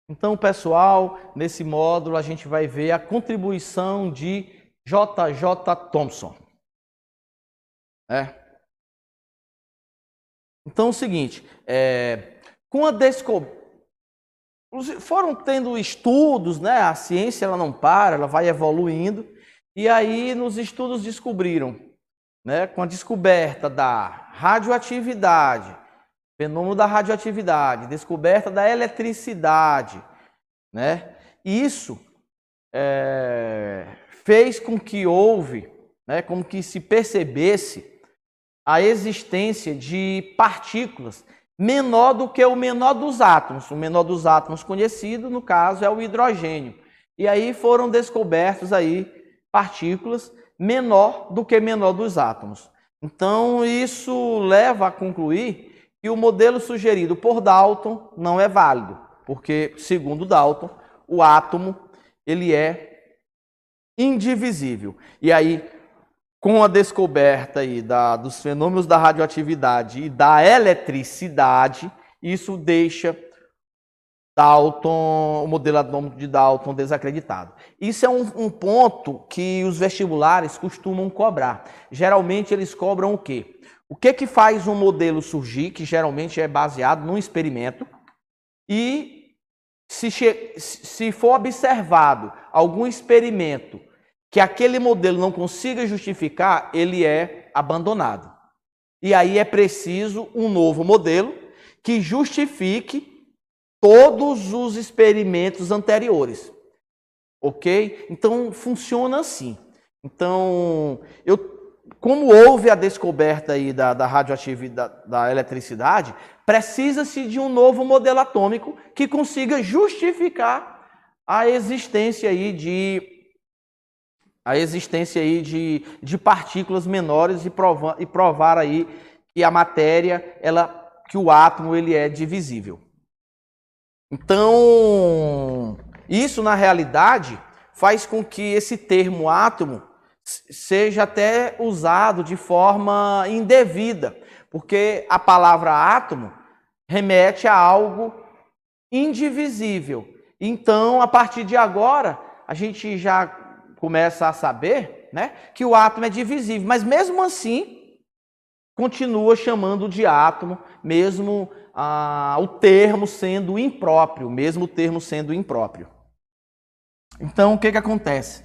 Então, pessoal, nesse módulo a gente vai ver a contribuição de J.J. Thomson. Então, é o seguinte, com a descoberta, foram tendo estudos, né? A ciência ela não para, ela vai evoluindo, e aí nos estudos descobriram, né? Com a descoberta da radioatividade, fenômeno da radioatividade, descoberta da eletricidade, né? Isso fez com que como que se percebesse a existência de partículas menor do que o menor dos átomos. O menor dos átomos conhecido, no caso, é o hidrogênio. E aí foram descobertos aí partículas menor do que menor dos átomos. Então, isso leva a concluir que o modelo sugerido por Dalton não é válido, porque, segundo Dalton, o átomo ele é indivisível. E aí, com a descoberta aí dos fenômenos da radioatividade e da eletricidade, isso deixa Dalton, o modelo atômico de Dalton desacreditado. Isso é um ponto que os vestibulares costumam cobrar. Geralmente eles cobram o quê? O que faz um modelo surgir, que geralmente é baseado num experimento, e se for observado algum experimento que aquele modelo não consiga justificar, ele é abandonado. E aí é preciso um novo modelo que justifique todos os experimentos anteriores. Ok? Então, funciona assim. Então, como houve a descoberta aí da radioatividade, da eletricidade, precisa-se de um novo modelo atômico que consiga justificar a existência aí de partículas menores e provar aí que a matéria, que o átomo ele é divisível. Então, isso na realidade faz com que esse termo átomo seja até usado de forma indevida, porque a palavra átomo remete a algo indivisível. Então, a partir de agora, a gente já começa a saber, né, que o átomo é divisível, mas mesmo assim continua chamando de átomo, mesmo o termo sendo impróprio, Então, o que acontece?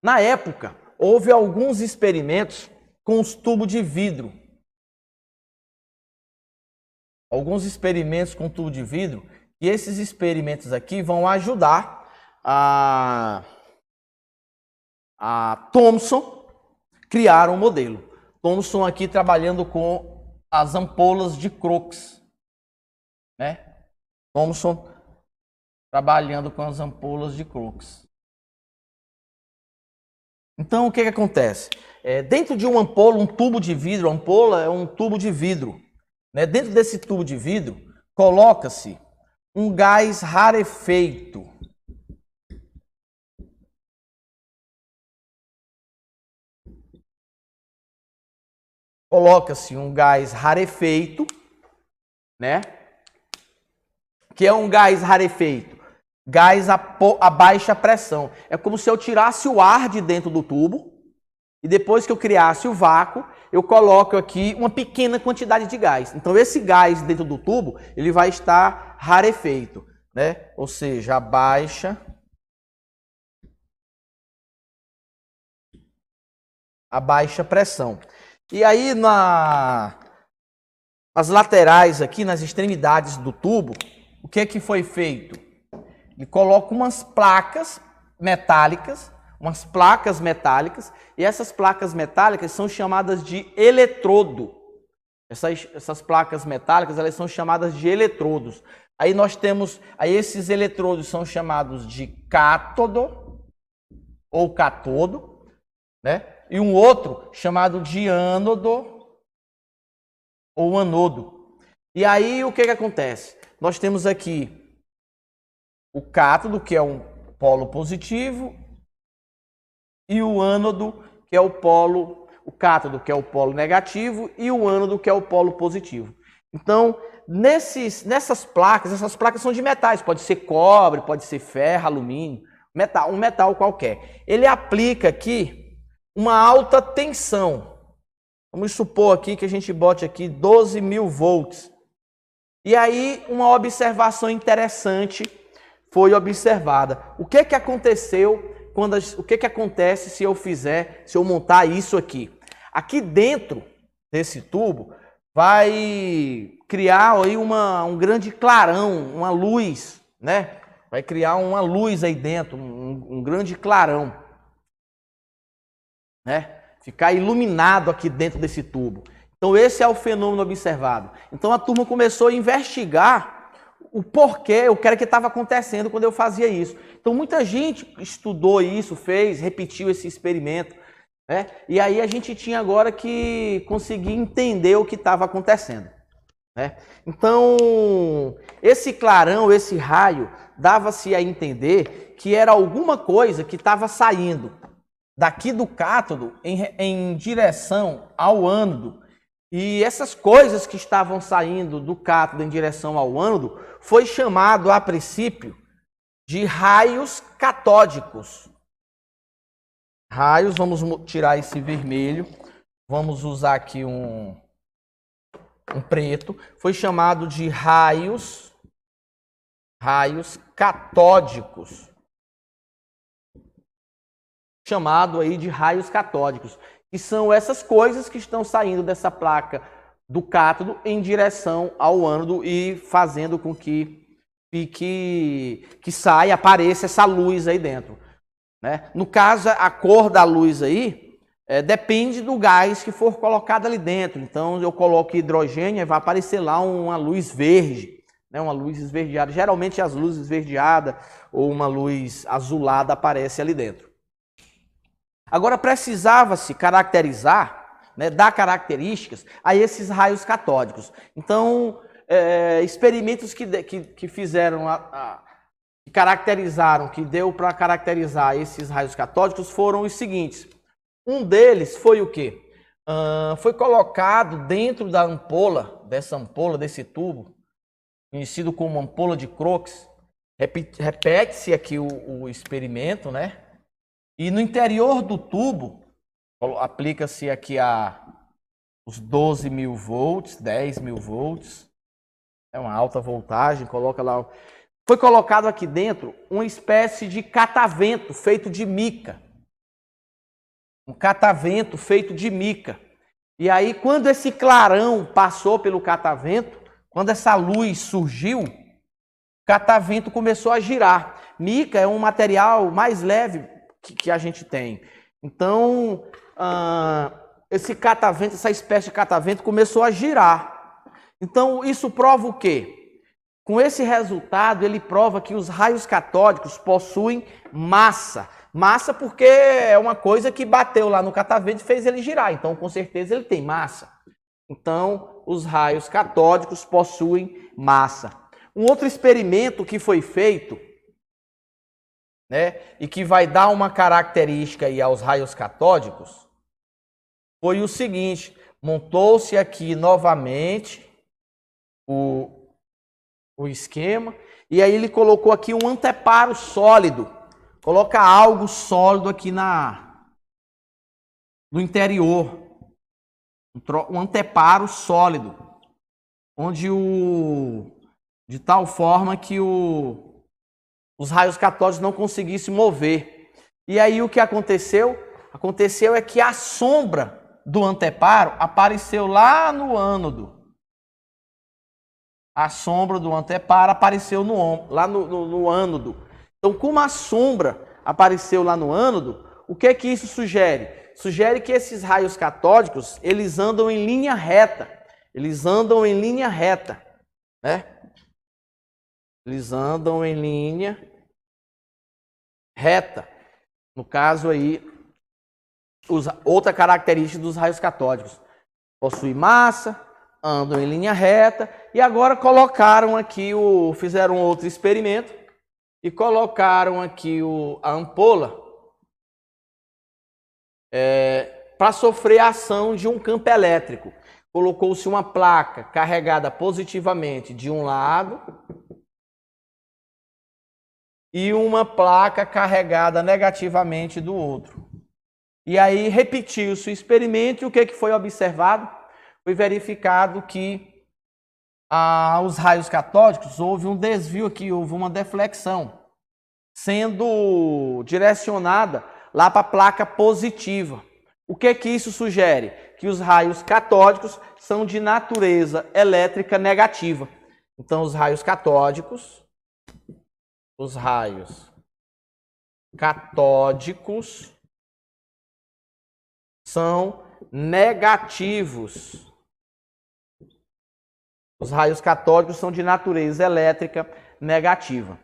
Na época, houve alguns experimentos com os tubos de vidro. E esses experimentos aqui vão ajudar a Thomson criar um modelo. Thomson aqui trabalhando com as ampolas de Crookes, né? Thomson trabalhando com as ampolas de Crookes. Então, o que acontece? Dentro de uma ampola, um tubo de vidro, a ampola é um tubo de vidro, né? Dentro desse tubo de vidro, coloca-se um gás rarefeito. Né? Que é um gás rarefeito? Gás a baixa pressão. É como se eu tirasse o ar de dentro do tubo e depois que eu criasse o vácuo, eu coloco aqui uma pequena quantidade de gás. Então, esse gás dentro do tubo, ele vai estar rarefeito, né? Ou seja, a baixa pressão. E aí, nas laterais aqui, nas extremidades do tubo, o que foi feito? Ele coloca umas placas metálicas, e essas placas metálicas são chamadas de eletrodo. Essas placas metálicas, elas são chamadas de eletrodos. Aí nós temos, esses eletrodos são chamados de cátodo ou catodo, né? E um outro chamado de ânodo ou anodo. E aí o que acontece? Nós temos aqui o cátodo, que é um polo positivo, e o ânodo, que é o cátodo, que é o polo negativo, e o ânodo, que é o polo positivo. Então, nessas placas, essas placas são de metais, pode ser cobre, pode ser ferro, alumínio, metal, um metal qualquer. Ele aplica aqui uma alta tensão. Vamos supor aqui que a gente bote aqui 12.000 volts. E aí, uma observação interessante foi observada. O que aconteceu o que acontece se eu montar isso aqui? Aqui dentro desse tubo vai criar aí um grande clarão, uma luz, né? Vai criar uma luz aí dentro, um grande clarão, né? Ficar iluminado aqui dentro desse tubo. Então esse é o fenômeno observado. Então a turma começou a investigar o porquê, o que era que estava acontecendo quando eu fazia isso. Então muita gente estudou isso, repetiu esse experimento, né? E aí a gente tinha agora que conseguir entender o que estava acontecendo, né? Então esse clarão, esse raio, dava-se a entender que era alguma coisa que estava saindo daqui do cátodo em direção ao ânodo. E essas coisas que estavam saindo do cátodo em direção ao ânodo foi chamado a princípio de raios catódicos. Raios, vamos tirar esse vermelho, vamos usar aqui um preto, foi chamado de raios catódicos. Chamado aí de raios catódicos, que são essas coisas que estão saindo dessa placa do cátodo em direção ao ânodo e fazendo com que saia, apareça essa luz aí dentro, né? No caso, a cor da luz aí depende do gás que for colocado ali dentro. Então, eu coloco hidrogênio e vai aparecer lá uma luz verde, né? Uma luz esverdeada. Geralmente, as luzes esverdeadas ou uma luz azulada aparece ali dentro. Agora, precisava-se caracterizar, né, dar características a esses raios catódicos. Então, experimentos que fizeram, que caracterizaram, que deu para caracterizar esses raios catódicos foram os seguintes. Um deles foi o quê? Foi colocado dentro da ampola, desse tubo, conhecido como ampola de Crookes. Repete-se aqui o experimento, né? E no interior do tubo, aplica-se aqui os 12.000 volts, 10.000 volts, é uma alta voltagem, coloca lá. Foi colocado aqui dentro uma espécie de catavento feito de mica. Um catavento feito de mica. E aí, quando esse clarão passou pelo catavento, quando essa luz surgiu, o catavento começou a girar. Mica é um material mais leve que a gente tem. Então, esse catavento, essa espécie de catavento começou a girar. Então, isso prova o quê? Com esse resultado, ele prova que os raios catódicos possuem massa. Massa porque é uma coisa que bateu lá no catavento e fez ele girar. Então, com certeza, ele tem massa. Então, os raios catódicos possuem massa. Um outro experimento que foi feito, né, e que vai dar uma característica aí aos raios catódicos, foi o seguinte: montou-se aqui novamente o esquema, e aí ele colocou aqui um anteparo sólido, coloca algo sólido aqui no interior, um anteparo sólido, onde de tal forma que os raios catódicos não conseguissem mover. E aí o que aconteceu? Aconteceu é que a sombra do anteparo apareceu lá no ânodo. A sombra do anteparo apareceu lá no ânodo. Então, como a sombra apareceu lá no ânodo, o que é que isso sugere? Sugere que esses raios catódicos, eles andam em linha reta. Eles andam em linha reta, né? Eles andam em linha reta. No caso aí, outra característica dos raios catódicos: possui massa, andam em linha reta. E agora colocaram aqui fizeram outro experimento e colocaram aqui a ampola para sofrer a ação de um campo elétrico. colocou-se uma placa carregada positivamente de um lado e uma placa carregada negativamente do outro. E aí repetiu-se o experimento e o que foi observado? Foi verificado que os raios catódicos, houve um desvio aqui, houve uma deflexão, sendo direcionada lá para a placa positiva. O que isso sugere? Que os raios catódicos são de natureza elétrica negativa. Então, os raios catódicos são negativos. Os raios catódicos são de natureza elétrica negativa.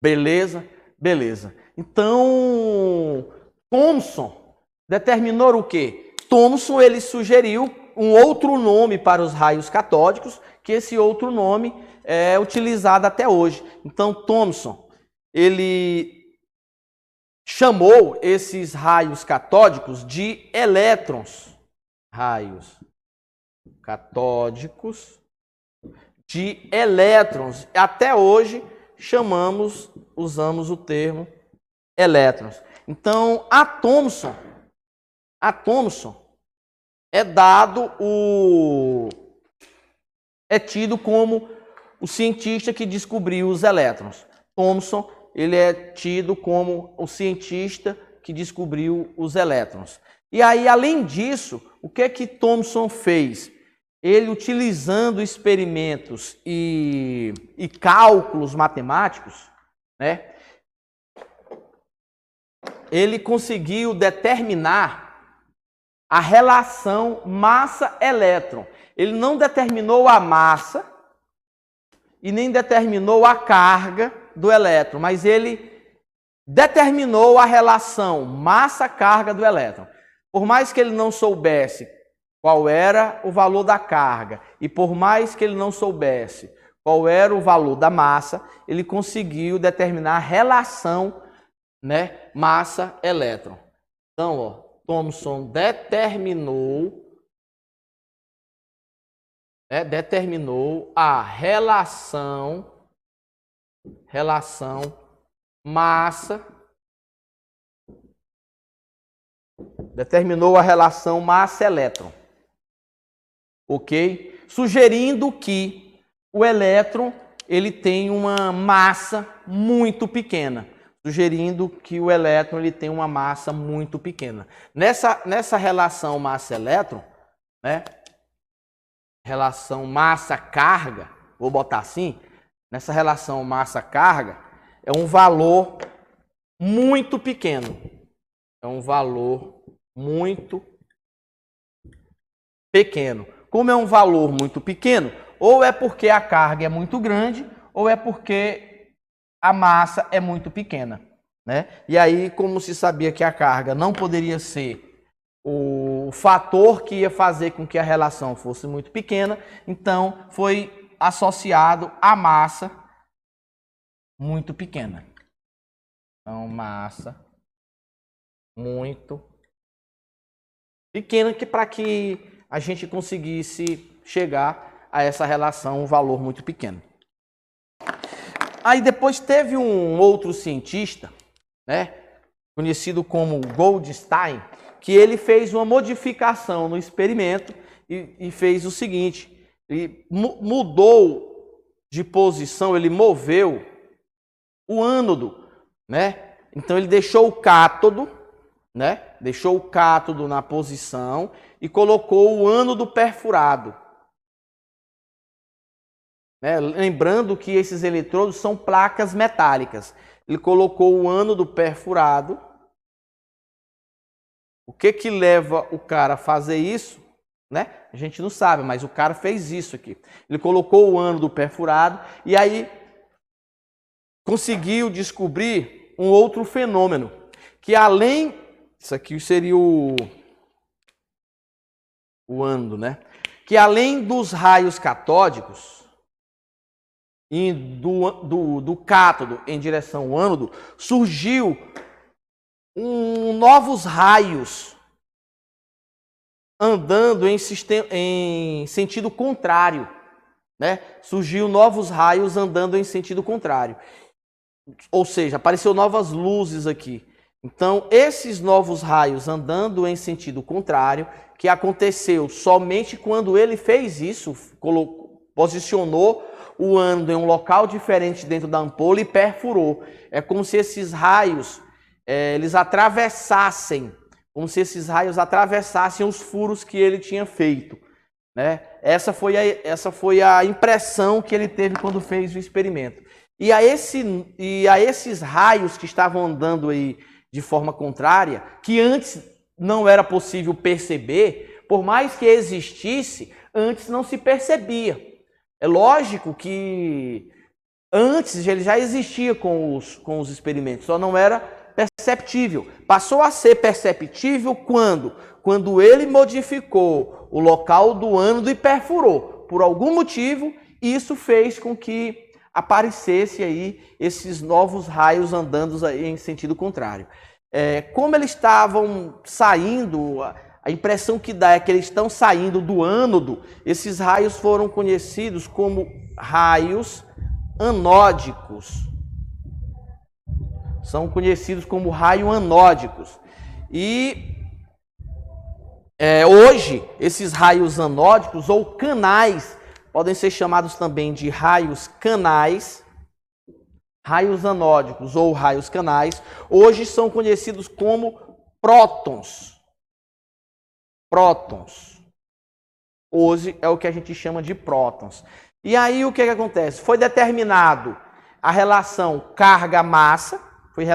Beleza? Beleza. Então, Thomson determinou o quê? Thomson, ele sugeriu um outro nome para os raios catódicos, que esse outro nome é utilizado até hoje. Então, Thomson, ele chamou esses raios catódicos de elétrons. Raios catódicos de elétrons. Até hoje usamos o termo elétrons. Então, a Thomson é tido como o cientista que descobriu os elétrons. Thomson, ele é tido como o cientista que descobriu os elétrons. E aí, além disso, o que Thomson fez? Ele, utilizando experimentos e cálculos matemáticos, né, ele conseguiu determinar a relação massa-elétron. Ele não determinou a massa e nem determinou a carga do elétron, mas ele determinou a relação massa-carga do elétron. Por mais que ele não soubesse qual era o valor da carga e por mais que ele não soubesse qual era o valor da massa, ele conseguiu determinar a relação, né, massa-elétron. Então, ó, Thomson determinou a relação massa, determinou a relação massa-elétron, ok? Sugerindo que o elétron ele tem uma massa muito pequena. Nessa relação massa-elétron, né? Relação massa-carga, vou botar assim, nessa relação massa-carga, é um valor muito pequeno. É um valor muito pequeno. Como é um valor muito pequeno, ou é porque a carga é muito grande, ou é porque a massa é muito pequena, né? E aí, como se sabia que a carga não poderia ser o fator que ia fazer com que a relação fosse muito pequena, então foi associado a massa muito pequena. Então, massa muito pequena, que para que a gente conseguisse chegar a essa relação, um valor muito pequeno. Aí depois teve um outro cientista, né, conhecido como Goldstein, que ele fez uma modificação no experimento e fez o seguinte: ele mudou de posição, ele moveu o ânodo, né? Então ele deixou o cátodo, né? Deixou o cátodo na posição e colocou o ânodo perfurado. Né? Lembrando que esses eletrodos são placas metálicas. Ele colocou o ânodo perfurado. O que leva o cara a fazer isso, né? A gente não sabe, mas o cara fez isso aqui. Ele colocou o ânodo perfurado e aí conseguiu descobrir um outro fenômeno, que além, isso aqui seria o ânodo, né? Que além dos raios catódicos e do cátodo em direção ao ânodo, surgiu novos raios andando em sentido contrário, né? Surgiu novos raios andando em sentido contrário. Ou seja, apareceu novas luzes aqui. Então, esses novos raios andando em sentido contrário, que aconteceu somente quando ele fez isso, posicionou o ânodo em um local diferente dentro da ampola e perfurou. É como se esses raios, eles atravessassem, os furos que ele tinha feito, né? Essa foi a impressão que ele teve quando fez o experimento. E a esses raios que estavam andando aí de forma contrária, que antes não era possível perceber, por mais que existisse, antes não se percebia. É lógico que antes ele já existia com os experimentos, só não era perceptível. Passou a ser perceptível quando ele modificou o local do ânodo e perfurou. Por algum motivo, isso fez com que aparecesse aí esses novos raios andando aí em sentido contrário. Como eles estavam saindo, a impressão que dá é que eles estão saindo do ânodo, esses raios foram conhecidos como raios anódicos. São conhecidos como raios anódicos. E hoje, esses raios anódicos ou canais, podem ser chamados também de raios canais, raios anódicos ou raios canais, hoje são conhecidos como prótons. Prótons. Hoje é o que a gente chama de prótons. E aí o que acontece? Foi determinado a relação carga-massa, foi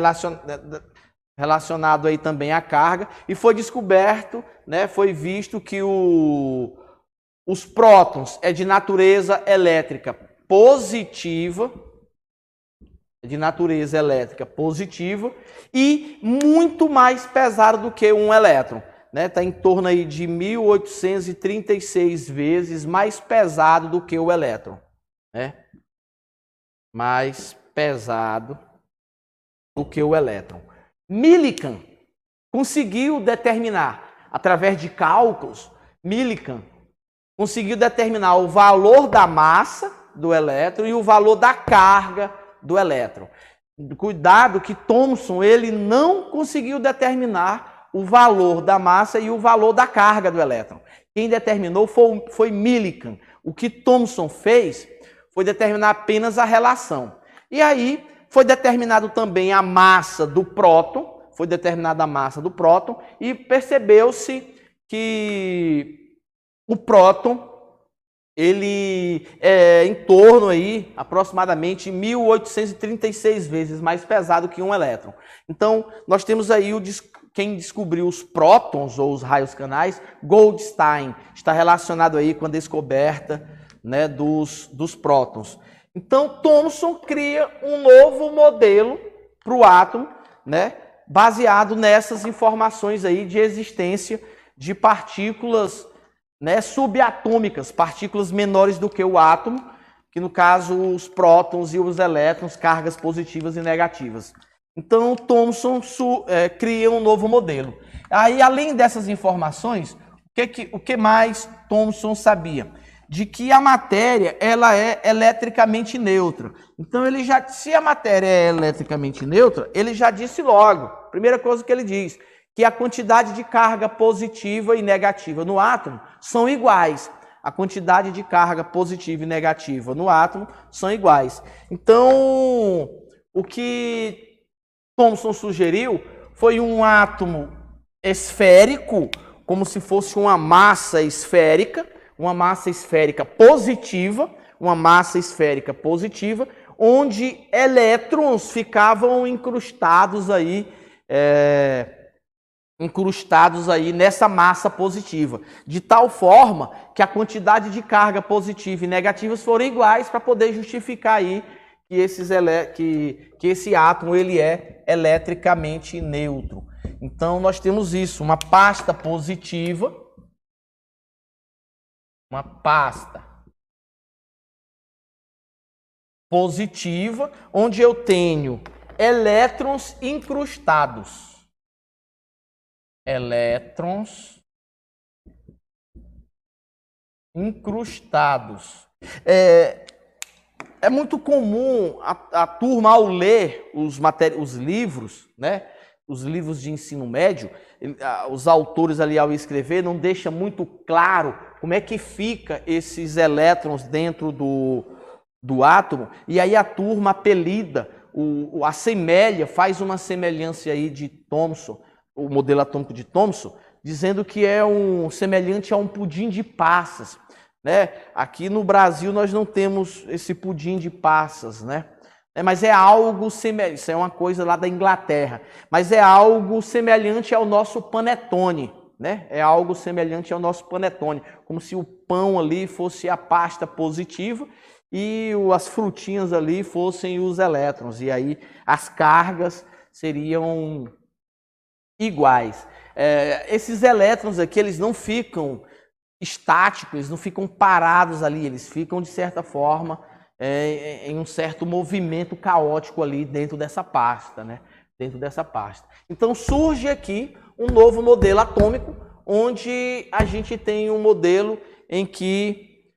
relacionado aí também a carga, e foi descoberto, né, foi visto que os prótons é de natureza elétrica positiva, e muito mais pesado do que um elétron. Está em torno aí de 1836 vezes mais pesado do que o elétron. Mais pesado do que o elétron. Millikan conseguiu determinar, através de cálculos, conseguiu determinar o valor da massa do elétron e o valor da carga do elétron. Cuidado que Thomson ele não conseguiu determinar o valor da massa e o valor da carga do elétron. Quem determinou foi Millikan. O que Thomson fez foi determinar apenas a relação. E aí foi determinado também a massa do próton, e percebeu-se que o próton ele é em torno aí aproximadamente 1836 vezes mais pesado que um elétron. Então, nós temos aí quem descobriu os prótons ou os raios canais, Goldstein, está relacionado aí com a descoberta, né, dos prótons. Então, Thomson cria um novo modelo para o átomo, né, baseado nessas informações aí de existência de partículas, né, subatômicas, partículas menores do que o átomo, que no caso os prótons e os elétrons, cargas positivas e negativas. Então, Thomson cria um novo modelo. Aí, além dessas informações, o que mais Thomson sabia? De que a matéria ela é eletricamente neutra. Então, se a matéria é eletricamente neutra, ele já disse logo, primeira coisa que ele diz, que a quantidade de carga positiva e negativa no átomo são iguais. A quantidade de carga positiva e negativa no átomo são iguais. Então, o que Thomson sugeriu foi um átomo esférico, como se fosse uma massa esférica positiva, onde elétrons ficavam incrustados aí nessa massa positiva, de tal forma que a quantidade de carga positiva e negativas foram iguais para poder justificar aí que esse átomo ele é eletricamente neutro. Então nós temos isso, uma pasta positiva, onde eu tenho elétrons incrustados. Incrustados. É muito comum a turma, ao ler os livros, né? Os livros de ensino médio, os autores ali ao escrever não deixam muito claro como é que fica esses elétrons dentro do átomo, e aí a turma apelida, assemelha, faz uma semelhança aí de Thomson, o modelo atômico de Thomson, dizendo que é semelhante a um pudim de passas, né? Aqui no Brasil nós não temos esse pudim de passas, né? Mas é algo semelhante, isso é uma coisa lá da Inglaterra, mas é algo semelhante ao nosso panetone, né? É algo semelhante ao nosso panetone, como se o pão ali fosse a pasta positiva e as frutinhas ali fossem os elétrons, e aí as cargas seriam iguais. Esses elétrons aqui, eles não ficam estáticos, eles não ficam parados ali, eles ficam, de certa forma, em um certo movimento caótico ali dentro dessa pasta, né? Dentro dessa pasta. Então surge aqui um novo modelo atômico, onde a gente tem um modelo em que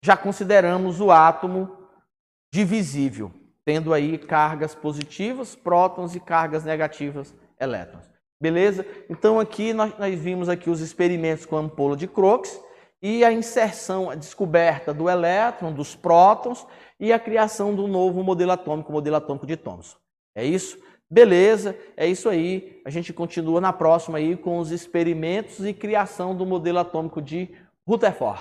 já consideramos o átomo divisível, tendo aí cargas positivas, prótons, e cargas negativas, elétrons. Beleza? Então aqui nós vimos aqui os experimentos com a ampola de Crookes e a inserção, a descoberta do elétron, dos prótons e a criação do novo modelo atômico, o modelo atômico de Thomson. É isso? Beleza, é isso aí. A gente continua na próxima aí com os experimentos e criação do modelo atômico de Rutherford.